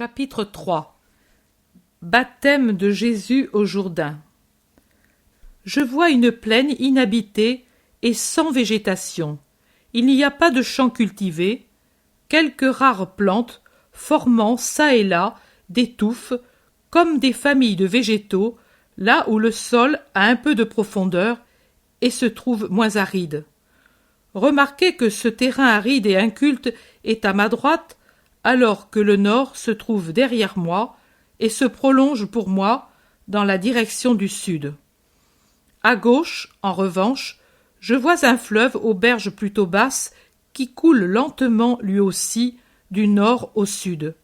Chapitre 3. Baptême de Jésus au Jourdain. Je vois une plaine inhabitée et sans végétation. Il n'y a pas de champs cultivés, quelques rares plantes formant çà et là des touffes comme des familles de végétaux, là où le sol a un peu de profondeur et se trouve moins aride. Remarquez que ce terrain aride et inculte est à ma droite, alors que le nord se trouve derrière moi et se prolonge pour moi dans la direction du sud. À gauche, en revanche, je vois un fleuve aux berges plutôt basses qui coule lentement lui aussi du nord au sud.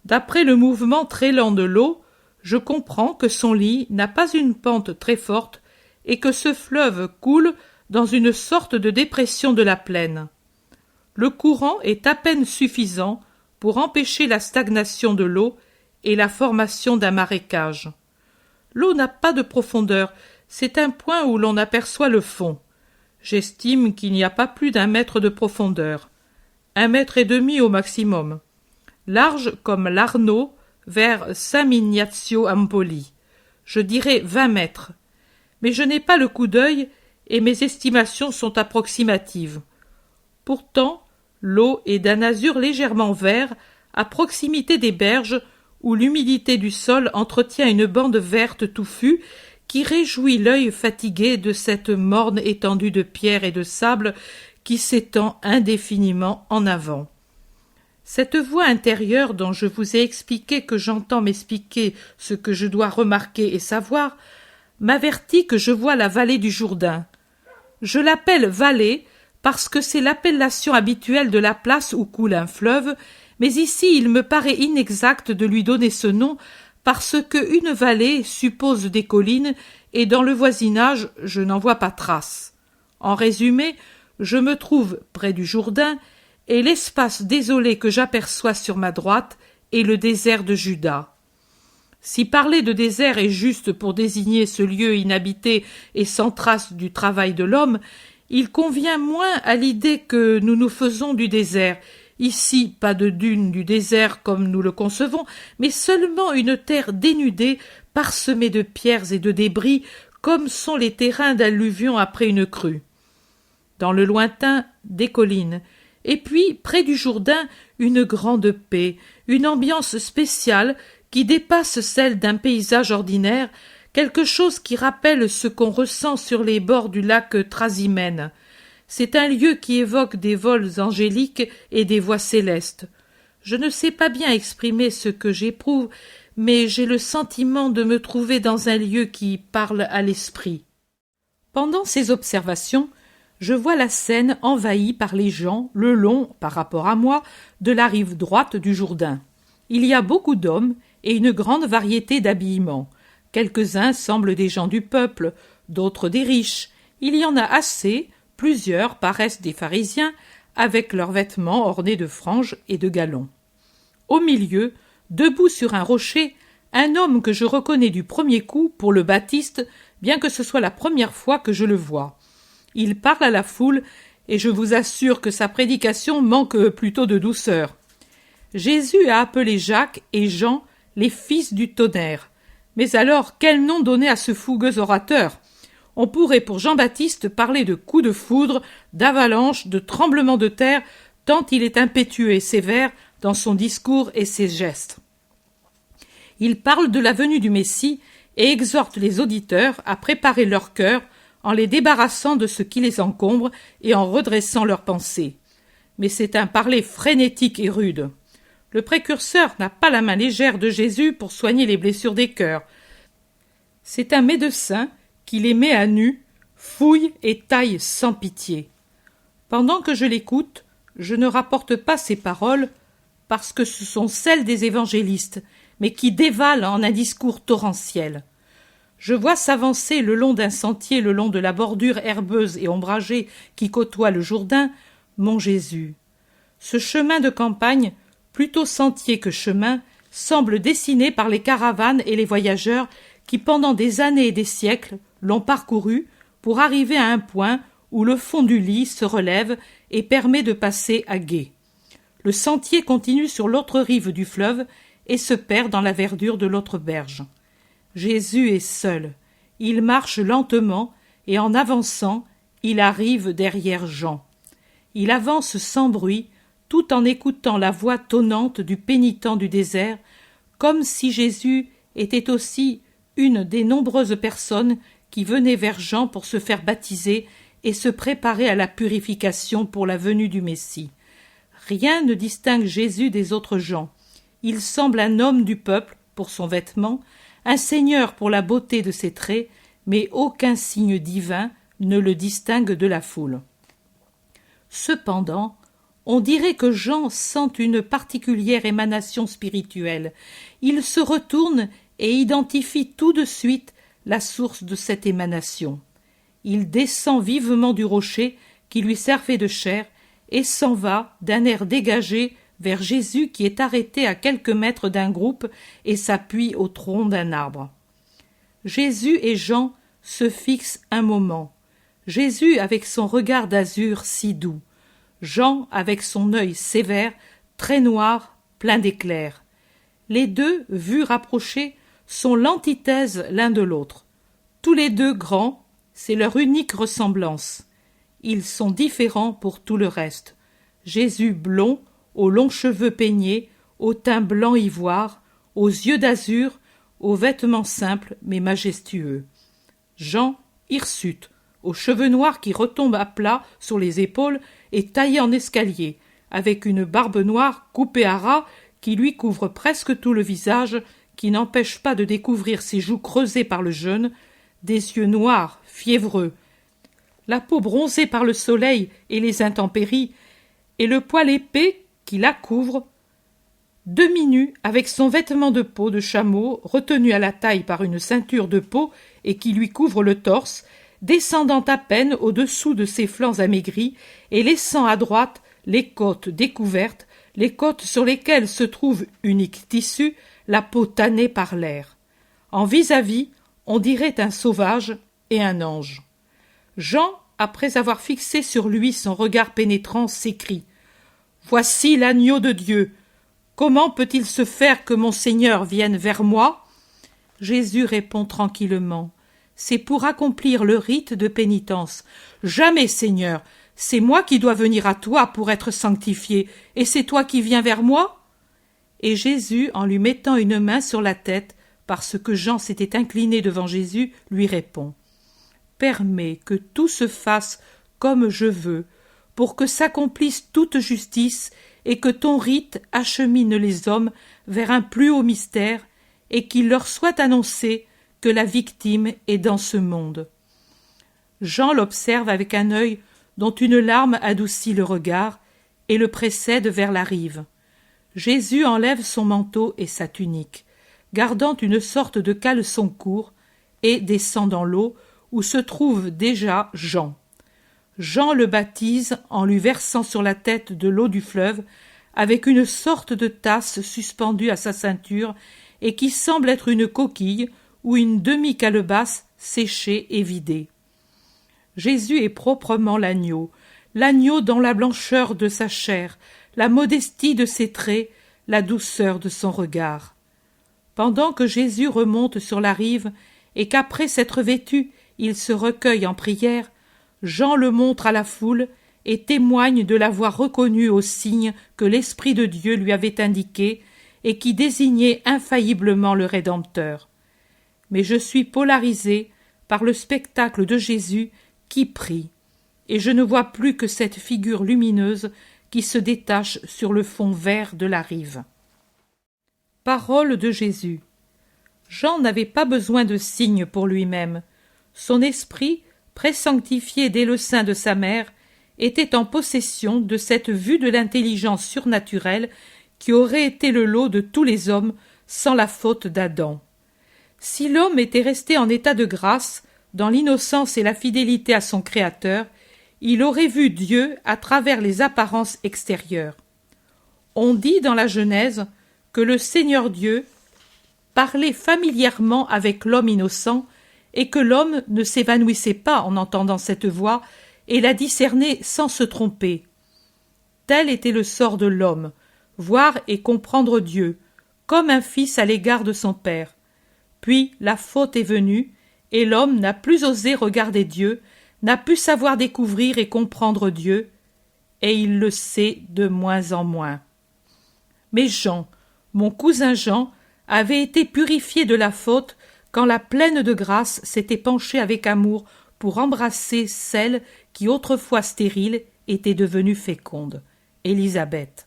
D'après le mouvement très lent de l'eau, je comprends que son lit n'a pas une pente très forte et que ce fleuve coule dans une sorte de dépression de la plaine. Le courant est à peine suffisant pour empêcher la stagnation de l'eau et la formation d'un marécage. L'eau n'a pas de profondeur, c'est un point où l'on aperçoit le fond. J'estime qu'il n'y a pas plus d'1 mètre de profondeur, 1,5 mètres au maximum. Large comme l'Arno vers San-Miniato Empoli. Je dirais 20 mètres. Mais je n'ai pas le coup d'œil et mes estimations sont approximatives. Pourtant, l'eau est d'un azur légèrement vert à proximité des berges où l'humidité du sol entretient une bande verte touffue qui réjouit l'œil fatigué de cette morne étendue de pierre et de sable qui s'étend indéfiniment en avant. Cette voix intérieure dont je vous ai expliqué que j'entends m'expliquer ce que je dois remarquer et savoir m'avertit que je vois la vallée du Jourdain. Je l'appelle vallée parce que c'est l'appellation habituelle de la place où coule un fleuve, mais ici il me paraît inexact de lui donner ce nom parce qu'une vallée suppose des collines et dans le voisinage je n'en vois pas trace. En résumé, je me trouve près du Jourdain et l'espace désolé que j'aperçois sur ma droite est le désert de Juda. Si parler de désert est juste pour désigner ce lieu inhabité et sans trace du travail de l'homme, il convient moins à l'idée que nous nous faisons du désert. Ici, pas de dunes du désert comme nous le concevons, mais seulement une terre dénudée, parsemée de pierres et de débris, comme sont les terrains d'alluvion après une crue. Dans le lointain, des collines, et puis, près du Jourdain, une grande paix, une ambiance spéciale qui dépasse celle d'un paysage ordinaire, quelque chose qui rappelle ce qu'on ressent sur les bords du lac Trasimène. C'est un lieu qui évoque des vols angéliques et des voix célestes. Je ne sais pas bien exprimer ce que j'éprouve, mais j'ai le sentiment de me trouver dans un lieu qui parle à l'esprit. Pendant ces observations, je vois la Seine envahie par les gens le long, par rapport à moi, de la rive droite du Jourdain. Il y a beaucoup d'hommes et une grande variété d'habillements. Quelques-uns semblent des gens du peuple, d'autres des riches. Il y en a assez, plusieurs paraissent des pharisiens, avec leurs vêtements ornés de franges et de galons. Au milieu, debout sur un rocher, un homme que je reconnais du premier coup pour le Baptiste, bien que ce soit la première fois que je le vois. Il parle à la foule, et je vous assure que sa prédication manque plutôt de douceur. Jésus a appelé Jacques et Jean les fils du tonnerre. Mais alors, quel nom donner à ce fougueux orateur? On pourrait pour Jean-Baptiste parler de coups de foudre, d'avalanche, de tremblement de terre, tant il est impétueux et sévère dans son discours et ses gestes. Il parle de la venue du Messie et exhorte les auditeurs à préparer leur cœur en les débarrassant de ce qui les encombre et en redressant leurs pensées. Mais c'est un parler frénétique et rude. Le précurseur n'a pas la main légère de Jésus pour soigner les blessures des cœurs. C'est un médecin qui les met à nu, fouille et taille sans pitié. Pendant que je l'écoute, je ne rapporte pas ses paroles parce que ce sont celles des évangélistes, mais qui dévalent en un discours torrentiel. Je vois s'avancer le long d'un sentier, le long de la bordure herbeuse et ombragée qui côtoie le Jourdain, mon Jésus. Ce chemin de campagne, plutôt sentier que chemin, semble dessiné par les caravanes et les voyageurs qui, pendant des années et des siècles, l'ont parcouru pour arriver à un point où le fond du lit se relève et permet de passer à gué. Le sentier continue sur l'autre rive du fleuve et se perd dans la verdure de l'autre berge. Jésus est seul. Il marche lentement, et en avançant, il arrive derrière Jean. Il avance sans bruit, tout en écoutant la voix tonnante du pénitent du désert, comme si Jésus était aussi une des nombreuses personnes qui venaient vers Jean pour se faire baptiser et se préparer à la purification pour la venue du Messie. Rien ne distingue Jésus des autres gens. Il semble un homme du peuple pour son vêtement, un seigneur pour la beauté de ses traits, mais aucun signe divin ne le distingue de la foule. Cependant, on dirait que Jean sent une particulière émanation spirituelle. Il se retourne et identifie tout de suite la source de cette émanation. Il descend vivement du rocher qui lui servait de chair et s'en va d'un air dégagé vers Jésus qui est arrêté à quelques mètres d'un groupe et s'appuie au tronc d'un arbre. Jésus et Jean se fixent un moment. Jésus avec son regard d'azur si doux, Jean avec son œil sévère, très noir, plein d'éclairs. Les deux, vus rapprochés, sont l'antithèse l'un de l'autre. Tous les deux grands, c'est leur unique ressemblance. Ils sont différents pour tout le reste. Jésus blond, aux longs cheveux peignés, au teint blanc ivoire, aux yeux d'azur, aux vêtements simples mais majestueux. Jean, hirsute, aux cheveux noirs qui retombent à plat sur les épaules et taillés en escalier, avec une barbe noire coupée à ras qui lui couvre presque tout le visage, qui n'empêche pas de découvrir ses joues creusées par le jeûne, des yeux noirs, fiévreux, la peau bronzée par le soleil et les intempéries, et le poil épais qui la couvre, demi-nu, avec son vêtement de peau de chameau retenu à la taille par une ceinture de peau et qui lui couvre le torse, descendant à peine au-dessous de ses flancs amaigris et laissant à droite les côtes découvertes, les côtes sur lesquelles se trouve, unique tissu, la peau tannée par l'air. En vis-à-vis, on dirait un sauvage et un ange. Jean, après avoir fixé sur lui son regard pénétrant, s'écrie « Voici l'agneau de Dieu. Comment peut-il se faire que mon Seigneur vienne vers moi ?» Jésus répond tranquillement « C'est pour accomplir le rite de pénitence. Jamais, Seigneur, c'est moi qui dois venir à toi pour être sanctifié, et c'est toi qui viens vers moi ?» Et Jésus, en lui mettant une main sur la tête, parce que Jean s'était incliné devant Jésus, lui répond « Permets que tout se fasse comme je veux, pour que s'accomplisse toute justice et que ton rite achemine les hommes vers un plus haut mystère et qu'il leur soit annoncé que la victime est dans ce monde. » Jean l'observe avec un œil dont une larme adoucit le regard et le précède vers la rive. Jésus enlève son manteau et sa tunique, gardant une sorte de caleçon court, et descend dans l'eau où se trouve déjà Jean. Jean le baptise en lui versant sur la tête de l'eau du fleuve, avec une sorte de tasse suspendue à sa ceinture et qui semble être une coquille ou une demi-calebasse séchée et vidée. Jésus est proprement l'agneau dans la blancheur de sa chair, la modestie de ses traits, la douceur de son regard. Pendant que Jésus remonte sur la rive et qu'après s'être vêtu, il se recueille en prière, Jean le montre à la foule et témoigne de l'avoir reconnu au signe que l'Esprit de Dieu lui avait indiqué et qui désignait infailliblement le Rédempteur. Mais je suis polarisé par le spectacle de Jésus qui prie, et je ne vois plus que cette figure lumineuse qui se détache sur le fond vert de la rive. Parole de Jésus. Jean n'avait pas besoin de signes pour lui-même. Son esprit, présanctifié dès le sein de sa mère, était en possession de cette vue de l'intelligence surnaturelle qui aurait été le lot de tous les hommes sans la faute d'Adam. Si l'homme était resté en état de grâce, dans l'innocence et la fidélité à son Créateur, il aurait vu Dieu à travers les apparences extérieures. On dit dans la Genèse que le Seigneur Dieu parlait familièrement avec l'homme innocent et que l'homme ne s'évanouissait pas en entendant cette voix et la discernait sans se tromper. Tel était le sort de l'homme, voir et comprendre Dieu, comme un fils à l'égard de son père. Puis la faute est venue, et l'homme n'a plus osé regarder Dieu, n'a pu savoir découvrir et comprendre Dieu, et il le sait de moins en moins. Mais Jean, mon cousin Jean, avait été purifié de la faute quand la pleine de grâce s'était penchée avec amour pour embrasser celle qui autrefois stérile était devenue féconde, Élisabeth.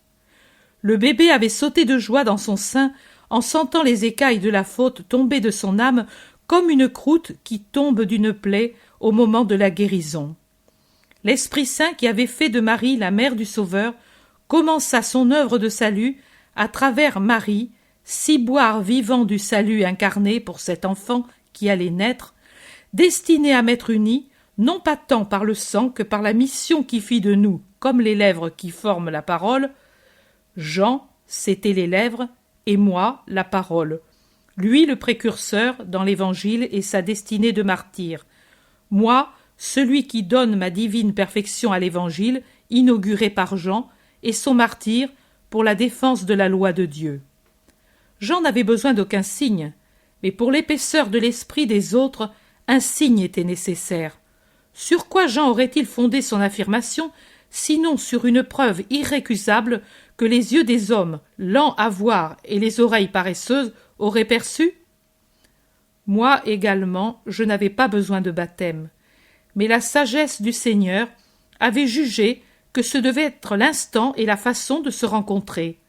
Le bébé avait sauté de joie dans son sein en sentant les écailles de la faute tomber de son âme comme une croûte qui tombe d'une plaie au moment de la guérison. L'Esprit Saint qui avait fait de Marie la mère du Sauveur commença son œuvre de salut à travers Marie, ciboire vivant du salut incarné pour cet enfant qui allait naître, destiné à m'être uni, non pas tant par le sang que par la mission qui fit de nous, comme les lèvres qui forment la parole. Jean, c'était les lèvres, et moi, la parole. Lui, le précurseur dans l'Évangile et sa destinée de martyr. Moi, celui qui donne ma divine perfection à l'Évangile, inauguré par Jean, et son martyr pour la défense de la loi de Dieu. Jean n'avait besoin d'aucun signe, mais pour l'épaisseur de l'esprit des autres, un signe était nécessaire. Sur quoi Jean aurait-il fondé son affirmation, sinon sur une preuve irrécusable que les yeux des hommes, lents à voir et les oreilles paresseuses, auraient perçue? Moi également, je n'avais pas besoin de baptême, mais la sagesse du Seigneur avait jugé que ce devait être l'instant et la façon de se rencontrer.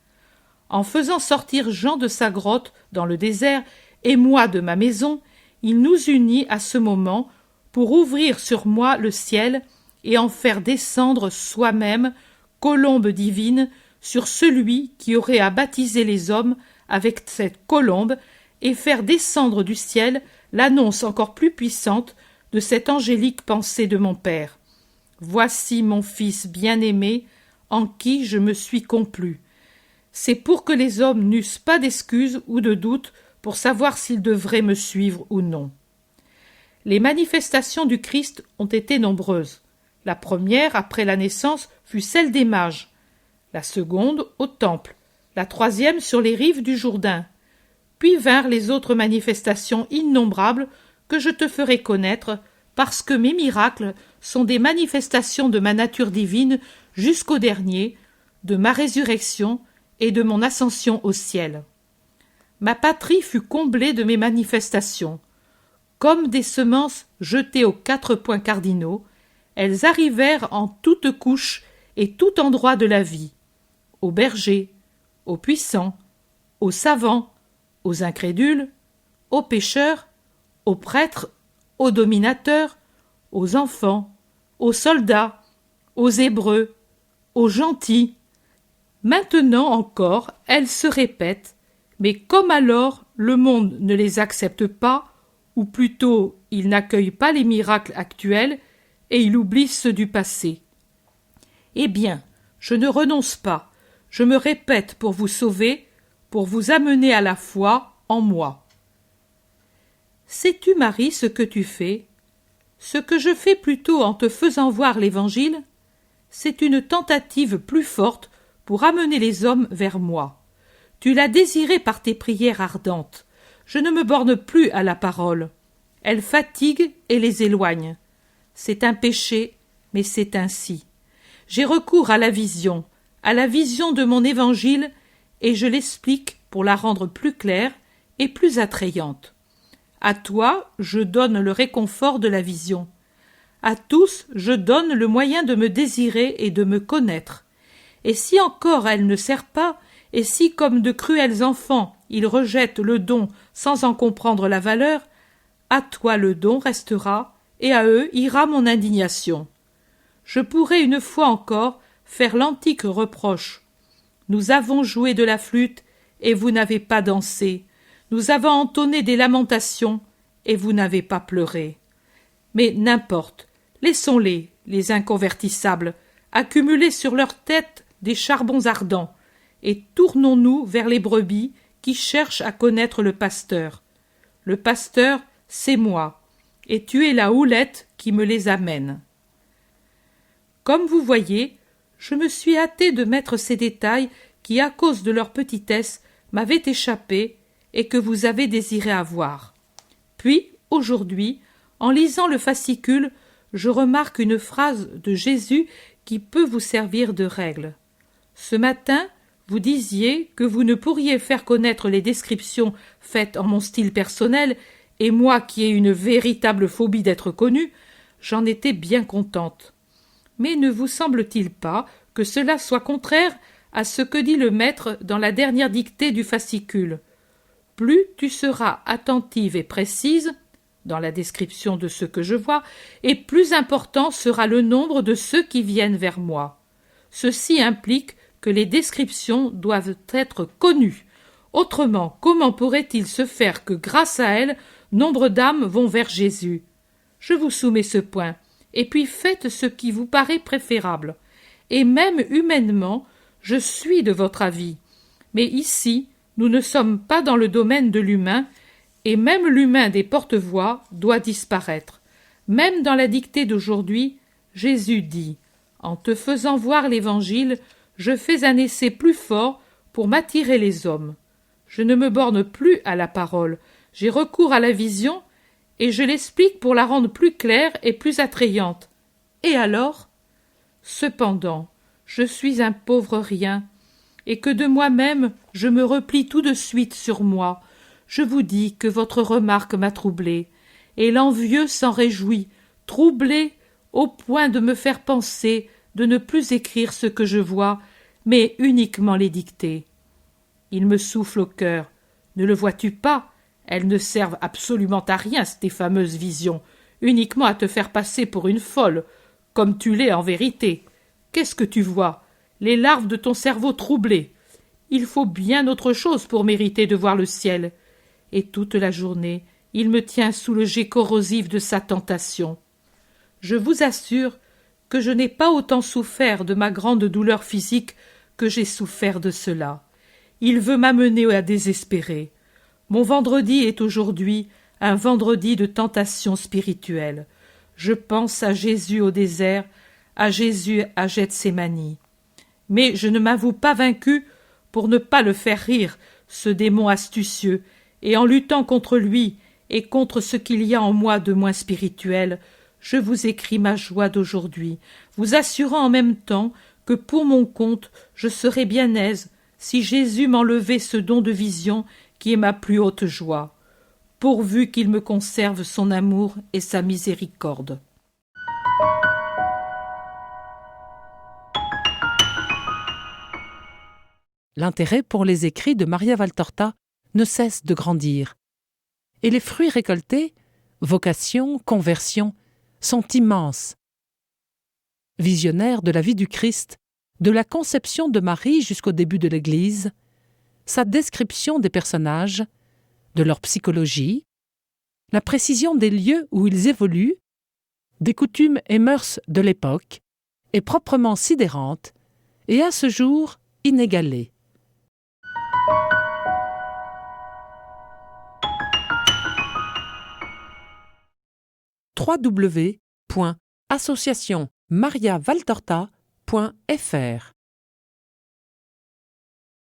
En faisant sortir Jean de sa grotte dans le désert et moi de ma maison, il nous unit à ce moment pour ouvrir sur moi le ciel et en faire descendre soi-même, colombe divine, sur celui qui aurait à baptiser les hommes avec cette colombe et faire descendre du ciel l'annonce encore plus puissante de cette angélique pensée de mon Père. Voici mon Fils bien-aimé, en qui je me suis complu. C'est pour que les hommes n'eussent pas d'excuses ou de doutes pour savoir s'ils devraient me suivre ou non. Les manifestations du Christ ont été nombreuses. La première, après la naissance, fut celle des mages. La seconde, au temple. La troisième, sur les rives du Jourdain. Puis vinrent les autres manifestations innombrables que je te ferai connaître, parce que mes miracles sont des manifestations de ma nature divine jusqu'au dernier, de ma résurrection et de mon ascension au ciel. Ma patrie fut comblée de mes manifestations. Comme des semences jetées aux 4 points cardinaux, elles arrivèrent en toutes couches et tout endroit de la vie, aux bergers, aux puissants, aux savants, aux incrédules, aux pécheurs, aux prêtres, aux dominateurs, aux enfants, aux soldats, aux Hébreux, aux gentils. Maintenant encore, elles se répètent, mais comme alors le monde ne les accepte pas, ou plutôt il n'accueille pas les miracles actuels, et il oublie ceux du passé. Eh bien, je ne renonce pas, je me répète pour vous sauver, pour vous amener à la foi en moi. Sais-tu, Marie, ce que tu fais? Ce que je fais plutôt en te faisant voir l'Évangile, c'est une tentative plus forte pour amener les hommes vers moi. Tu l'as désiré par tes prières ardentes. Je ne me borne plus à la parole. Elle fatigue et les éloigne. C'est un péché, mais c'est ainsi. J'ai recours à la vision de mon Évangile, et je l'explique pour la rendre plus claire et plus attrayante. À toi, je donne le réconfort de la vision. À tous, je donne le moyen de me désirer et de me connaître. Et si encore elle ne sert pas, et si, comme de cruels enfants, ils rejettent le don sans en comprendre la valeur, à toi le don restera, et à eux ira mon indignation. Je pourrai une fois encore faire l'antique reproche. Nous avons joué de la flûte, et vous n'avez pas dansé. Nous avons entonné des lamentations, et vous n'avez pas pleuré. Mais n'importe, laissons-les, les inconvertissables, accumuler sur leur tête des charbons ardents, et tournons-nous vers les brebis qui cherchent à connaître le pasteur. Le pasteur, c'est moi, et tu es la houlette qui me les amène. Comme vous voyez, je me suis hâté de mettre ces détails qui, à cause de leur petitesse, m'avait échappé et que vous avez désiré avoir. Puis, aujourd'hui, en lisant le fascicule, je remarque une phrase de Jésus qui peut vous servir de règle. Ce matin, vous disiez que vous ne pourriez faire connaître les descriptions faites en mon style personnel, et moi qui ai une véritable phobie d'être connue, j'en étais bien contente. Mais ne vous semble-t-il pas que cela soit contraire à ce que dit le maître dans la dernière dictée du fascicule? Plus tu seras attentive et précise dans la description de ce que je vois, et plus important sera le nombre de ceux qui viennent vers moi. Ceci implique que les descriptions doivent être connues. Autrement, comment pourrait-il se faire que, grâce à elles, nombre d'âmes vont vers Jésus? Je vous soumets ce point, et puis faites ce qui vous paraît préférable. Et même humainement, je suis de votre avis. Mais ici, nous ne sommes pas dans le domaine de l'humain, et même l'humain des porte-voix doit disparaître. Même dans la dictée d'aujourd'hui, Jésus dit « En te faisant voir l'Évangile, je fais un essai plus fort pour m'attirer les hommes. Je ne me borne plus à la parole, j'ai recours à la vision, et je l'explique pour la rendre plus claire et plus attrayante. Et alors? Cependant, je suis un pauvre rien, et que de moi-même je me replie tout de suite sur moi. Je vous dis que votre remarque m'a troublé, et l'envieux s'en réjouit, troublé au point de me faire penser de ne plus écrire ce que je vois, mais uniquement les dicter. Il me souffle au cœur. Ne le vois-tu pas? Elles ne servent absolument à rien, ces fameuses visions, uniquement à te faire passer pour une folle, comme tu l'es en vérité. Qu'est-ce que tu vois? Les larves de ton cerveau troublé. Il faut bien autre chose pour mériter de voir le ciel. Et toute la journée, il me tient sous le jet corrosif de sa tentation. Je vous assure que je n'ai pas autant souffert de ma grande douleur physique que j'ai souffert de cela. Il veut m'amener à désespérer. Mon vendredi est aujourd'hui un vendredi de tentation spirituelle. Je pense à Jésus au désert, à Jésus à Gethsémani. Mais je ne m'avoue pas vaincu pour ne pas le faire rire, ce démon astucieux, et en luttant contre lui et contre ce qu'il y a en moi de moins spirituel, je vous écris ma joie d'aujourd'hui, vous assurant en même temps que pour mon compte je serais bien aise si Jésus m'enlevait ce don de vision qui est ma plus haute joie, pourvu qu'il me conserve son amour et sa miséricorde. L'intérêt pour les écrits de Maria Valtorta ne cesse de grandir. Et les fruits récoltés, vocation, conversion, sont immenses. Visionnaire de la vie du Christ, de la conception de Marie jusqu'au début de l'Église, sa description des personnages, de leur psychologie, la précision des lieux où ils évoluent, des coutumes et mœurs de l'époque, est proprement sidérante et à ce jour inégalée. www.associationmariavaltorta.fr